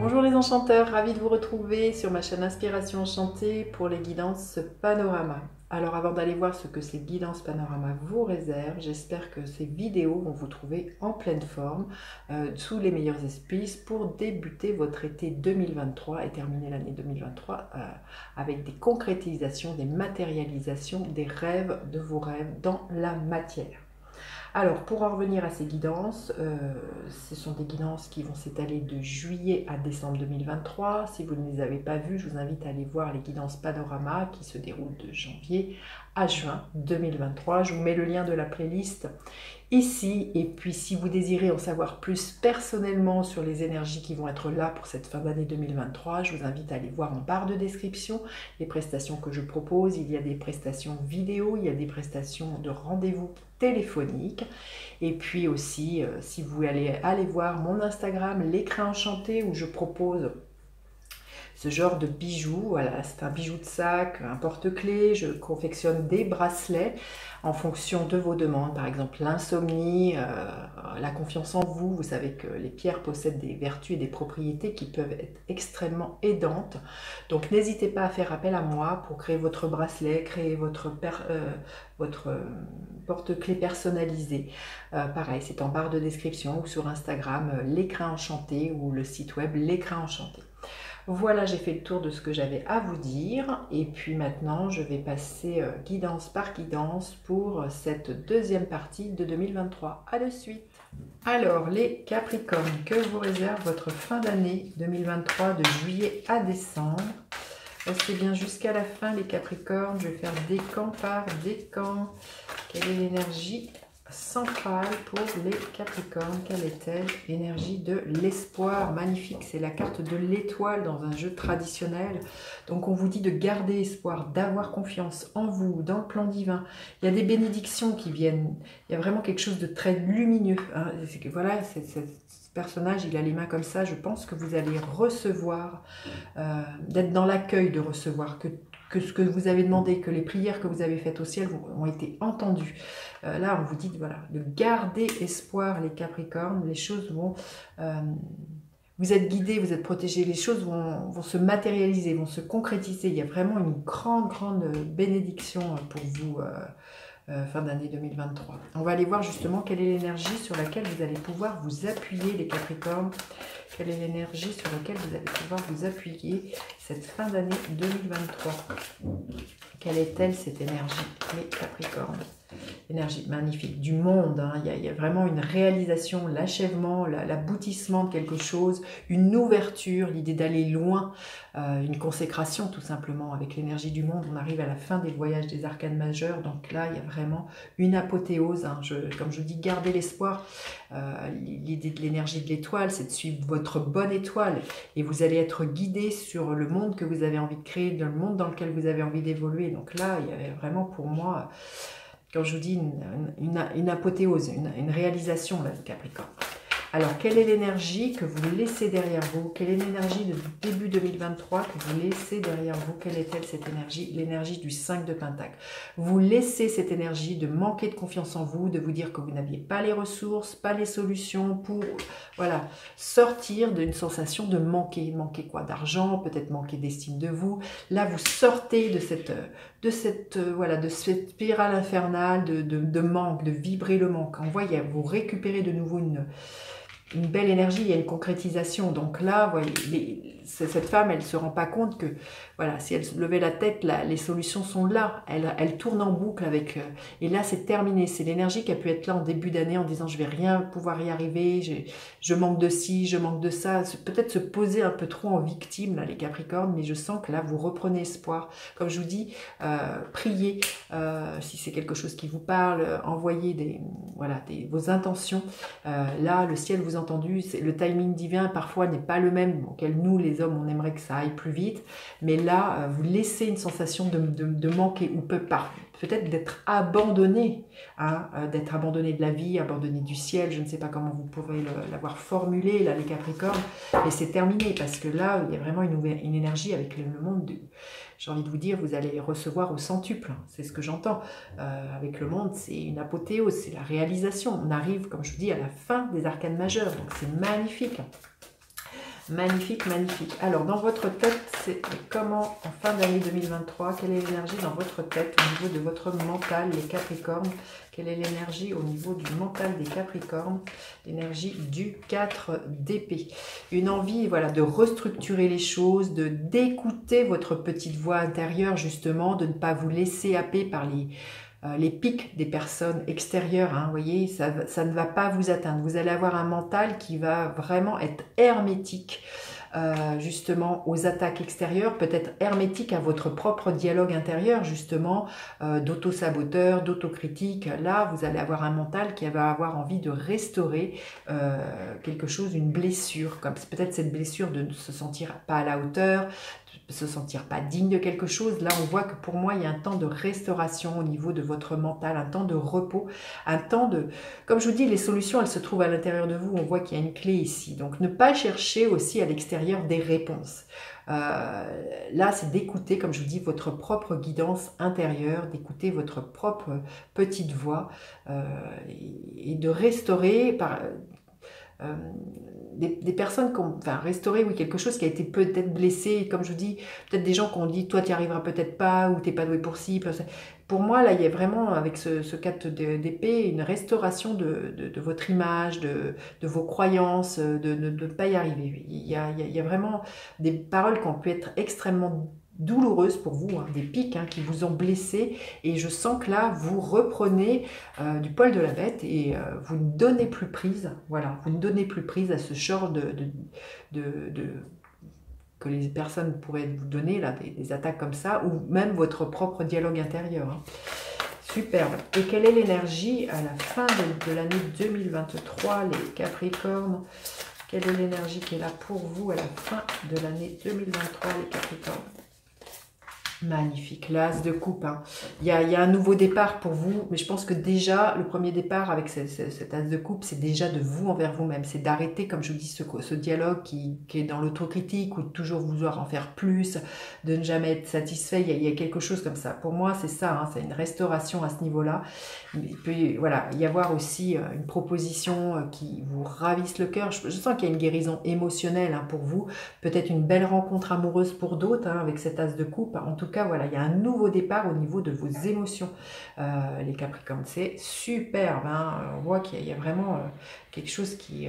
Bonjour les enchanteurs, ravi de vous retrouver sur ma chaîne Inspiration Enchantée pour les guidances Panorama. Alors avant d'aller voir ce que ces guidances Panorama vous réservent, j'espère que ces vidéos vont vous trouver en pleine forme, sous les meilleurs auspices pour débuter votre été 2023 et terminer l'année 2023 avec des concrétisations, des matérialisations, des rêves de vos rêves dans la matière. Alors, pour en revenir à ces guidances, ce sont des guidances qui vont s'étaler de juillet à décembre 2023. Si vous ne les avez pas vues, je vous invite à aller voir les guidances Panorama qui se déroulent de janvier à juin 2023. Je vous mets le lien de la playlist ici. Et puis, si vous désirez en savoir plus personnellement sur les énergies qui vont être là pour cette fin d'année 2023, je vous invite à aller voir en barre de description les prestations que je propose. Il y a des prestations vidéo, il y a des prestations de rendez-vous téléphonique. Et puis aussi, si vous voulez aller voir mon Instagram, l'écrin enchanté, où je propose ce genre de bijoux. Voilà, c'est un bijou de sac, un porte-clés. Je confectionne des bracelets en fonction de vos demandes. Par exemple, l'insomnie, la confiance en vous. Vous savez que les pierres possèdent des vertus et des propriétés qui peuvent être extrêmement aidantes. Donc, n'hésitez pas à faire appel à moi pour créer votre bracelet, créer votre porte-clés personnalisé. Pareil, c'est en barre de description ou sur Instagram, l'écrin enchanté, ou le site web l'écrin enchanté. Voilà, j'ai fait le tour de ce que j'avais à vous dire. Et puis maintenant, je vais passer guidance par guidance pour cette deuxième partie de 2023. À de suite. Alors, les Capricornes, que vous réserve votre fin d'année 2023 de juillet à décembre? Restez bien jusqu'à la fin, les Capricornes. Je vais faire décan par décan. Quelle est l'énergie centrale pour les Capricornes? Quelle est-elle? Énergie de l'espoir. Magnifique, c'est la carte de l'étoile dans un jeu traditionnel. Donc on vous dit de garder espoir, d'avoir confiance en vous, dans le plan divin. Il y a des bénédictions qui viennent. Il y a vraiment quelque chose de très lumineux. Hein. Voilà, ce personnage, il a les mains comme ça. Je pense que vous allez recevoir, d'être dans l'accueil de recevoir, que ce que vous avez demandé, que les prières que vous avez faites au ciel ont été entendues. Là, on vous dit voilà, de garder espoir, les Capricornes. Les choses vont... vous êtes guidés, vous êtes protégés. Les choses vont se matérialiser, vont se concrétiser. Il y a vraiment une grande bénédiction pour vous, fin d'année 2023. On va aller voir justement quelle est l'énergie sur laquelle vous allez pouvoir vous appuyer, les Capricornes. Quelle est l'énergie sur laquelle vous allez pouvoir vous appuyer cette fin d'année 2023? Quelle est-elle, cette énergie, les Capricornes? Énergie magnifique du monde, hein. Il y a vraiment une réalisation, l'achèvement, l'aboutissement de quelque chose, une ouverture, l'idée d'aller loin, une consécration tout simplement. Avec l'énergie du monde, on arrive à la fin des voyages des arcanes majeurs, donc là il y a vraiment une apothéose, hein. Comme je vous dis, gardez l'espoir. L'idée de l'énergie de l'étoile, c'est de suivre votre bonne étoile et vous allez être guidé sur le monde que vous avez envie de créer, dans le monde dans lequel vous avez envie d'évoluer. Donc là, il y a vraiment pour moi, quand je vous dis une apothéose, une réalisation, là, le Capricorne. Alors, quelle est l'énergie que vous laissez derrière vous? Quelle est l'énergie de début 2023 que vous laissez derrière vous? Quelle est-elle, cette énergie? L'énergie du 5 de Pentacle. Vous laissez cette énergie de manquer de confiance en vous, de vous dire que vous n'aviez pas les ressources, pas les solutions pour, voilà, sortir d'une sensation de manquer. Manquer quoi? D'argent, peut-être manquer d'estime de vous. Là, vous sortez de cette spirale infernale de manque, de vibrer le manque. On voit, vous récupérez de nouveau une belle énergie, il y a une concrétisation. Donc là, vous voyez, cette femme, elle ne se rend pas compte que, voilà, si elle levait la tête, là, les solutions sont là. Elle tourne en boucle avec... et là, c'est terminé. C'est l'énergie qui a pu être là en début d'année en disant, je vais rien pouvoir y arriver, je manque de ci, je manque de ça. Peut-être se poser un peu trop en victime, là, les Capricornes, mais je sens que là, vous reprenez espoir. Comme je vous dis, priez, si c'est quelque chose qui vous parle, envoyez vos intentions. Là, le ciel vous a entendu, le timing divin parfois n'est pas le même auquel nous, les hommes, on aimerait que ça aille plus vite, mais là, vous laissez une sensation de manquer, ou peut-être d'être abandonné, hein, d'être abandonné de la vie, abandonné du ciel, je ne sais pas comment vous pourrez l'avoir formulé, là, les Capricornes, mais c'est terminé, parce que là, il y a vraiment une énergie avec le monde j'ai envie de vous dire, vous allez recevoir au centuple, c'est ce que j'entends. Avec le monde, c'est une apothéose, c'est la réalisation. On arrive, comme je vous dis, à la fin des arcanes majeures, donc c'est magnifique. Magnifique, magnifique. Alors, dans votre tête, c'est comment, en fin d'année 2023, quelle est l'énergie dans votre tête au niveau de votre mental, les Capricornes? Quelle est l'énergie au niveau du mental des Capricornes? L'énergie du 4 d'épée. Une envie, voilà, de restructurer les choses, de d'écouter votre petite voix intérieure, justement, de ne pas vous laisser happer par les pics des personnes extérieures, hein, vous voyez, ça ne va pas vous atteindre. Vous allez avoir un mental qui va vraiment être hermétique, justement, aux attaques extérieures, peut-être hermétique à votre propre dialogue intérieur, justement, d'auto-saboteur, d'autocritique. Là, vous allez avoir un mental qui va avoir envie de restaurer quelque chose, une blessure, comme peut-être cette blessure de ne se sentir pas à la hauteur, se sentir pas digne de quelque chose. Là, on voit que pour moi, il y a un temps de restauration au niveau de votre mental, un temps de repos, un temps de... Comme je vous dis, les solutions, elles se trouvent à l'intérieur de vous. On voit qu'il y a une clé ici. Donc, ne pas chercher aussi à l'extérieur des réponses. Là, c'est d'écouter, comme je vous dis, votre propre guidance intérieure, d'écouter votre propre petite voix et de restaurer par... des personnes qui ont restauré, oui, quelque chose qui a été peut-être blessé, comme je vous dis, peut-être des gens qui ont dit, toi, tu n'y arriveras peut-être pas, ou t'es pas doué pour ci. Pour moi, là, il y a vraiment, avec ce 4 d'épée, une restauration de votre image, de vos croyances, de ne pas y arriver. Il y a vraiment des paroles qui ont pu être extrêmement douloureuses pour vous, hein, des pics qui vous ont blessé, et je sens que là vous reprenez du poil de la bête et vous ne donnez plus prise, voilà, vous ne donnez plus prise à ce genre que les personnes pourraient vous donner, là, des attaques comme ça, ou même votre propre dialogue intérieur, hein. Superbe. Et quelle est l'énergie à la fin de l'année 2023, les Capricornes? Quelle est l'énergie qui est là pour vous à la fin de l'année 2023, les Capricornes? Magnifique, l'as de coupe, hein. Il y a un nouveau départ pour vous, mais je pense que déjà, le premier départ avec cet as de coupe, c'est déjà de vous envers vous-même. C'est d'arrêter, comme je vous dis, ce dialogue qui est dans l'autocritique, ou de toujours vouloir en faire plus, de ne jamais être satisfait. Il y a quelque chose comme ça. Pour moi, c'est ça, hein, c'est une restauration à ce niveau-là. Il peut voilà, y avoir aussi une proposition qui vous ravisse le cœur. Je sens qu'il y a une guérison émotionnelle, hein, pour vous. Peut-être une belle rencontre amoureuse pour d'autres, hein, avec cet as de coupe. En tout cas, voilà, il y a un nouveau départ au niveau de vos émotions, les Capricornes. C'est superbe, hein. On voit qu'il y a vraiment quelque chose qui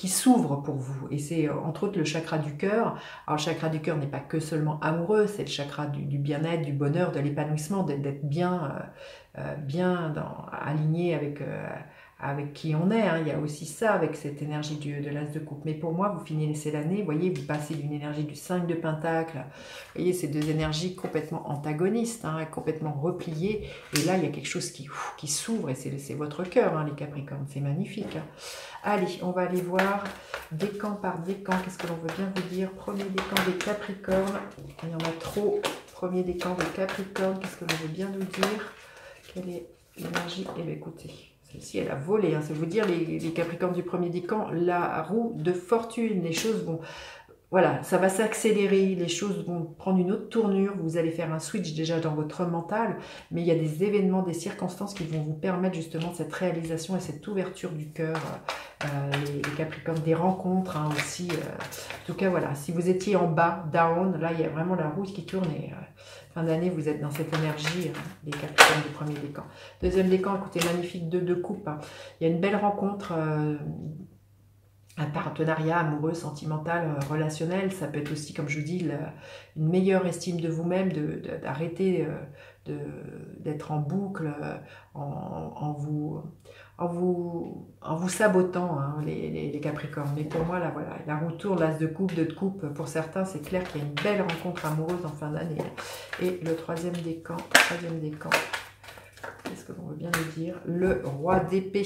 s'ouvre pour vous. Et c'est entre autres le chakra du cœur. Alors le chakra du cœur n'est pas que seulement amoureux, c'est le chakra du bien-être, du bonheur, de l'épanouissement, d'être bien, aligné avec qui on est, hein. Il y a aussi ça avec cette énergie de l'as de coupe. Mais pour moi, vous finissez l'année, vous voyez, vous passez d'une énergie du 5 de pentacle, vous voyez, ces deux énergies complètement antagonistes, hein, complètement repliées. Et là, il y a quelque chose qui s'ouvre, et c'est votre cœur, hein, les Capricornes. C'est magnifique, hein. Allez, on va aller voir décan par décan. Qu'est-ce que l'on veut bien vous dire? Premier décan des Capricornes. Il y en a trop. Premier décan des Capricornes. Qu'est-ce que l'on veut bien nous dire? Quelle est l'énergie? Eh bien, écoutez, celle-ci, elle a volé, hein. C'est vous dire, les Capricornes du premier décan, la roue de fortune. Les choses vont... Voilà, ça va s'accélérer, les choses vont prendre une autre tournure, vous allez faire un switch déjà dans votre mental, mais il y a des événements, des circonstances qui vont vous permettre justement cette réalisation et cette ouverture du cœur, les Capricornes, des rencontres, hein, aussi. En tout cas, voilà, si vous étiez en bas, down, là, il y a vraiment la roue qui tourne et fin d'année, vous êtes dans cette énergie, les Capricornes du premier décan. Deuxième décan, écoutez, magnifique, 2 de coupe, hein. Il y a une belle rencontre, un partenariat amoureux, sentimental, relationnel. Ça peut être aussi, comme je vous dis, une meilleure estime de vous-même, d'arrêter d'être en boucle, en vous sabotant, hein, les Capricornes. Mais pour moi, là, voilà, la roue tourne, l'as de coupe, 2 de coupe. Pour certains, c'est clair qu'il y a une belle rencontre amoureuse en fin d'année. Et le troisième décan, qu'est-ce que l'on veut bien nous dire? Le roi d'épée.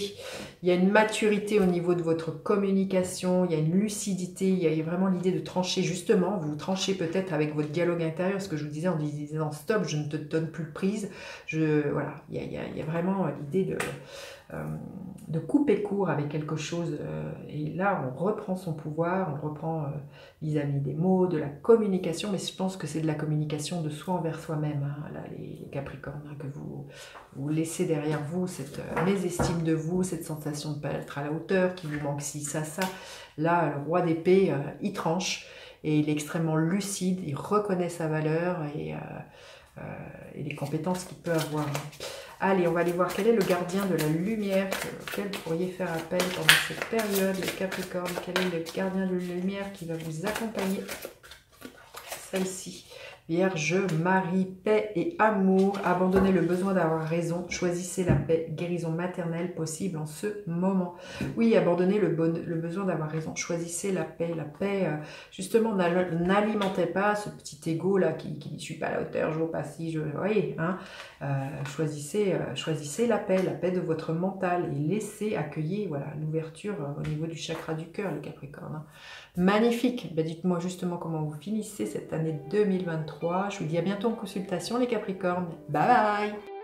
Il y a une maturité au niveau de votre communication, il y a une lucidité, il y a vraiment l'idée de trancher justement. Vous tranchez peut-être avec votre dialogue intérieur, ce que je vous disais en disant stop, je ne te donne plus de prise. Voilà, il y a vraiment l'idée de couper court avec quelque chose. Et là, on reprend son pouvoir, on reprend vis-à-vis des mots, de la communication, mais je pense que c'est de la communication de soi envers soi-même, hein, là, les Capricornes, hein, que vous laissez derrière vous cette mésestime de vous, cette sensation de ne pas être à la hauteur, qui vous manque ci, ça. Là, le roi d'épée, il tranche, et il est extrêmement lucide, il reconnaît sa valeur et les compétences qu'il peut avoir. Allez, on va aller voir quel est le gardien de la lumière auquel vous pourriez faire appel pendant cette période, les Capricornes. Quel est le gardien de la lumière qui va vous accompagner? Celle-ci. Vierge, Marie, paix et amour. Abandonnez le besoin d'avoir raison. Choisissez la paix. Guérison maternelle possible en ce moment. Oui, abandonnez le besoin d'avoir raison. Choisissez la paix. La paix, justement, n'alimentez pas ce petit ego là qui dit je suis pas à la hauteur, je vaux pas si, je... Oui, hein. Choisissez la paix de votre mental et laissez accueillir voilà, l'ouverture au niveau du chakra du cœur, les Capricornes. Hein. Magnifique. Ben, dites-moi justement comment vous finissez cette année 2023. Je vous dis à bientôt en consultation, les Capricornes. Bye bye.